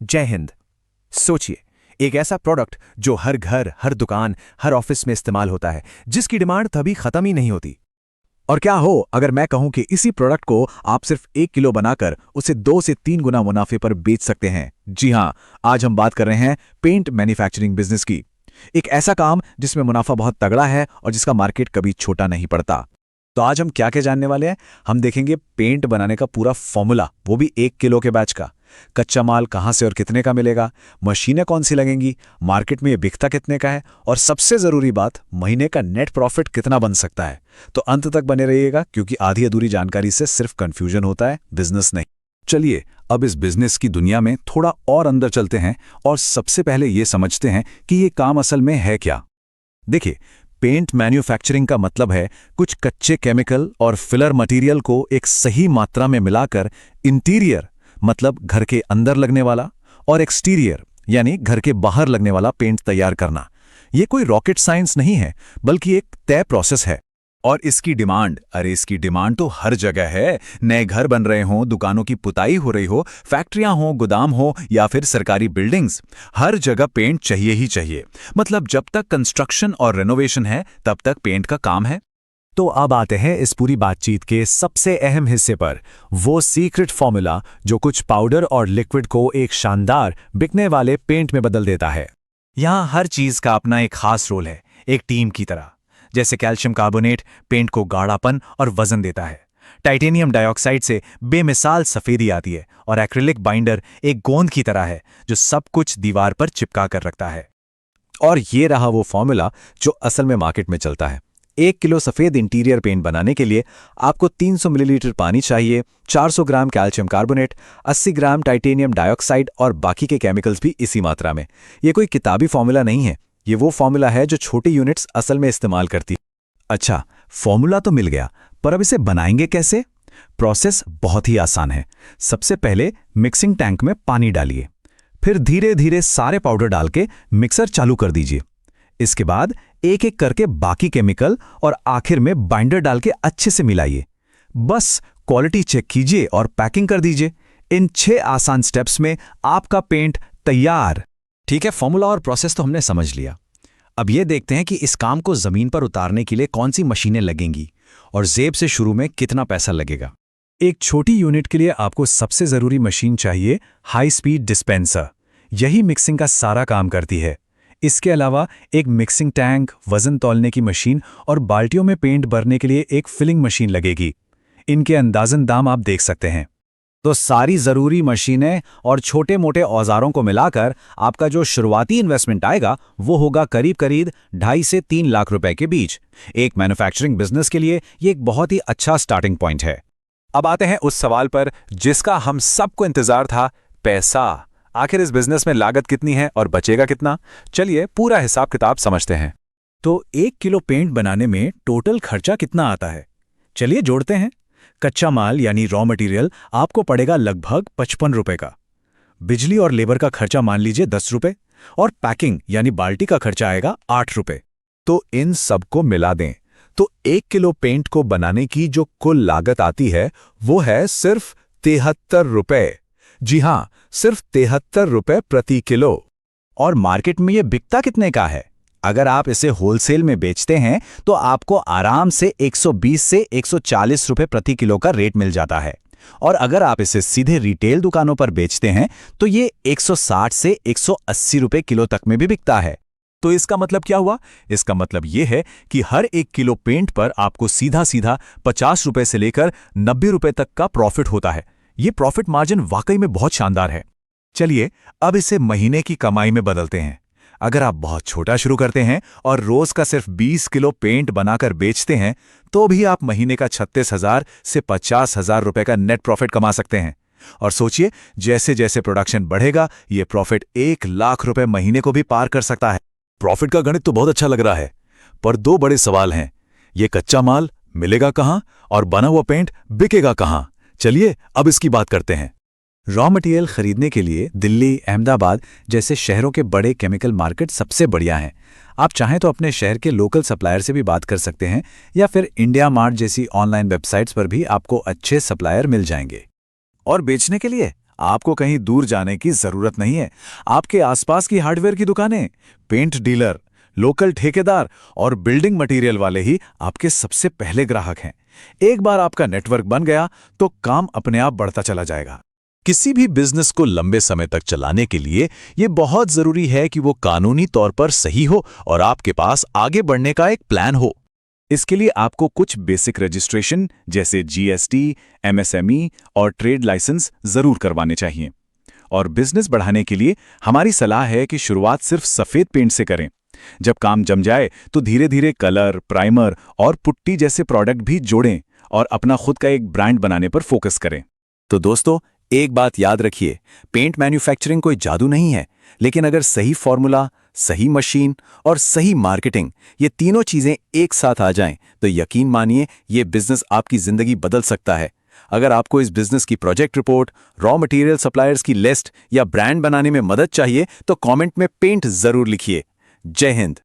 जय हिंद। सोचिए, एक ऐसा प्रोडक्ट जो हर घर, हर दुकान, हर ऑफिस में इस्तेमाल होता है, जिसकी डिमांड कभी खत्म ही नहीं होती। और क्या हो अगर मैं कहूं कि इसी प्रोडक्ट को आप सिर्फ 1 किलो बनाकर उसे 2 से 3 गुना मुनाफे पर बेच सकते हैं। जी हां, आज हम बात कर रहे हैं पेंट मैन्युफैक्चरिंग बिजनेस की। एक ऐसा काम जिसमें मुनाफा बहुत तगड़ा है और जिसका मार्केट कभी छोटा नहीं पड़ता। तो आज हम क्या क्या जानने वाले हैं? हम देखेंगे पेंट बनाने का पूरा फॉर्मूला, वो भी 1 किलो के बैच का। कच्चा माल कहां से और कितने का मिलेगा, मशीनें कौन सी लगेंगी, मार्केट में ये बिकता कितने का है, और सबसे जरूरी बात, महीने का नेट प्रॉफिट कितना बन सकता है। तो अंत तक बने रहिएगा, क्योंकि आधी अधूरी जानकारी से सिर्फ कंफ्यूजन होता है, बिजनेस नहीं। चलिए अब इस बिजनेस की दुनिया में थोड़ा और अंदर चलते हैं और सबसे पहले ये समझते हैं कि ये काम असल में है क्या। देखिए, पेंट मैन्युफैक्चरिंग का मतलब है कुछ कच्चे केमिकल और फिलर मटेरियल को एक सही मात्रा में मिलाकर इंटीरियर मतलब घर के अंदर लगने वाला और एक्सटीरियर यानी घर के बाहर लगने वाला पेंट तैयार करना। ये कोई रॉकेट साइंस नहीं है, बल्कि एक तय प्रोसेस है। और इसकी डिमांड तो हर जगह है। नए घर बन रहे हों, दुकानों की पुताई हो रही हो, फैक्ट्रियां हो, गोदाम हो या फिर सरकारी बिल्डिंग्स, हर जगह पेंट चाहिए ही चाहिए। मतलब जब तक कंस्ट्रक्शन और रेनोवेशन है, तब तक पेंट का काम है। तो अब आते हैं इस पूरी बातचीत के सबसे अहम हिस्से पर, वो सीक्रेट फॉर्मूला जो कुछ पाउडर और लिक्विड को एक शानदार बिकने वाले पेंट में बदल देता है। यहाँ हर चीज का अपना एक खास रोल है, एक टीम की तरह। जैसे कैल्शियम कार्बोनेट पेंट को गाढ़ापन और वजन देता है, टाइटेनियम डाइऑक्साइड से बेमिसाल सफेदी आती है, और एक्रिलिक बाइंडर एक गोंद की तरह है जो सब कुछ दीवार पर चिपका कर रखता है। और ये रहा वो फॉर्मूला जो असल में मार्केट में चलता है। 1 किलो सफेद इंटीरियर पेंट बनाने के लिए आपको 300 मिलीलीटर पानी चाहिए, 400 ग्राम कैल्शियम कार्बोनेट, 80 ग्राम टाइटेनियम डाइऑक्साइड और बाकी के केमिकल्स भी इसी मात्रा में। ये कोई किताबी फॉर्मूला नहीं है, ये वो फॉर्मूला है जो छोटी यूनिट्स असल में इस्तेमाल करती। अच्छा, फॉर्मूला तो मिल गया, पर अब इसे बनाएंगे कैसे? प्रोसेस बहुत ही आसान है। सबसे पहले मिक्सिंग टैंक में पानी डालिए, फिर धीरे धीरे सारे पाउडर डाल के मिक्सर चालू कर दीजिए। इसके बाद एक एक करके बाकी केमिकल और आखिर में बाइंडर डाल के अच्छे से मिलाइए। बस क्वालिटी चेक कीजिए और पैकिंग कर दीजिए। इन 6 आसान स्टेप्स में आपका पेंट तैयार। ठीक है, फॉर्मूला और प्रोसेस तो हमने समझ लिया। अब ये देखते हैं कि इस काम को जमीन पर उतारने के लिए कौन सी मशीनें लगेंगी और जेब से शुरू में कितना पैसा लगेगा। एक छोटी यूनिट के लिए आपको सबसे जरूरी मशीन चाहिए, हाई स्पीड डिस्पेंसर। यही मिक्सिंग का सारा काम करती है। इसके अलावा एक मिक्सिंग टैंक, वजन तौलने की मशीन और बाल्टियों में पेंट भरने के लिए एक फिलिंग मशीन लगेगी। इनके अंदाजन दाम आप देख सकते हैं। तो सारी जरूरी मशीनें और छोटे मोटे औजारों को मिलाकर आपका जो शुरुआती इन्वेस्टमेंट आएगा वो होगा करीब करीब 2.5 से 3 लाख रुपए के बीच। एक मैन्युफैक्चरिंग बिजनेस के लिए ये एक बहुत ही अच्छा स्टार्टिंग पॉइंट है। अब आते हैं उस सवाल पर जिसका हम सबको इंतजार था, पैसा। आखिर इस बिजनेस में लागत कितनी है और बचेगा कितना? चलिए पूरा हिसाब किताब समझते हैं। तो 1 किलो पेंट बनाने में टोटल खर्चा कितना आता है? चलिए जोड़ते हैं। कच्चा माल यानी रॉ मटेरियल आपको पड़ेगा लगभग 55 रुपए का। बिजली और लेबर का खर्चा मान लीजिए 10 रुपए, और पैकिंग यानी बाल्टी का खर्चा आएगा 8 रुपए। तो इन सबको मिला दें तो 1 किलो पेंट को बनाने की जो कुल लागत आती है वो है सिर्फ 73 रुपए। जी हां, सिर्फ 73 रुपए प्रति किलो। और मार्केट में ये बिकता कितने का है? अगर आप इसे होलसेल में बेचते हैं तो आपको आराम से 120 से 140 रुपए प्रति किलो का रेट मिल जाता है। और अगर आप इसे सीधे रिटेल दुकानों पर बेचते हैं तो ये 160 से 180 रुपए किलो तक में भी बिकता है। तो इसका मतलब क्या हुआ? इसका मतलब ये है कि हर 1 किलो पेंट पर आपको सीधा सीधा 50 रुपए से लेकर 90 रुपए तक का प्रॉफिट होता है। ये प्रॉफिट मार्जिन वाकई में बहुत शानदार है। चलिए अब इसे महीने की कमाई में बदलते हैं। अगर आप बहुत छोटा शुरू करते हैं और रोज का सिर्फ 20 किलो पेंट बनाकर बेचते हैं तो भी आप महीने का 36,000 से 50,000 रुपए का नेट प्रॉफिट कमा सकते हैं। और सोचिए, जैसे जैसे प्रोडक्शन बढ़ेगा ये प्रॉफिट 1 लाख रुपए महीने को भी पार कर सकता है। प्रॉफिट का गणित तो बहुत अच्छा लग रहा है, पर 2 बड़े सवाल हैं। ये कच्चा माल मिलेगा कहां और बना हुआ पेंट बिकेगा कहां? चलिए अब इसकी बात करते हैं। रॉ मटेरियल खरीदने के लिए दिल्ली, अहमदाबाद जैसे शहरों के बड़े केमिकल मार्केट सबसे बढ़िया हैं। आप चाहें तो अपने शहर के लोकल सप्लायर से भी बात कर सकते हैं, या फिर इंडिया मार्ट जैसी ऑनलाइन वेबसाइट्स पर भी आपको अच्छे सप्लायर मिल जाएंगे। और बेचने के लिए आपको कहीं दूर जाने की जरूरत नहीं है। आपके आसपास की हार्डवेयर की दुकानें, पेंट डीलर, लोकल ठेकेदार और बिल्डिंग मटेरियल वाले ही आपके सबसे पहले ग्राहक हैं। एक बार आपका नेटवर्क बन गया तो काम अपने आप बढ़ता चला जाएगा। किसी भी बिजनेस को लंबे समय तक चलाने के लिए ये बहुत जरूरी है कि वो कानूनी तौर पर सही हो और आपके पास आगे बढ़ने का एक प्लान हो। इसके लिए आपको कुछ बेसिक रजिस्ट्रेशन जैसे जीएसटी, एमएसएमई और ट्रेड लाइसेंस जरूर करवाने चाहिए। और बिजनेस बढ़ाने के लिए हमारी सलाह है कि शुरुआत सिर्फ सफेद पेंट से करें। जब काम जम जाए तो धीरे धीरे कलर, प्राइमर और पुट्टी जैसे प्रोडक्ट भी जोड़ें और अपना खुद का एक ब्रांड बनाने पर फोकस करें। तो दोस्तों, एक बात याद रखिए, पेंट मैन्युफैक्चरिंग कोई जादू नहीं है, लेकिन अगर सही फॉर्मूला, सही मशीन और सही मार्केटिंग, ये तीनों चीजें एक साथ आ जाएं, तो यकीन मानिए ये बिजनेस आपकी जिंदगी बदल सकता है। अगर आपको इस बिजनेस की project report, raw material suppliers की लिस्ट या ब्रांड बनाने में मदद चाहिए तो कमेंट में पेंट जरूर लिखिए। जय हिंद।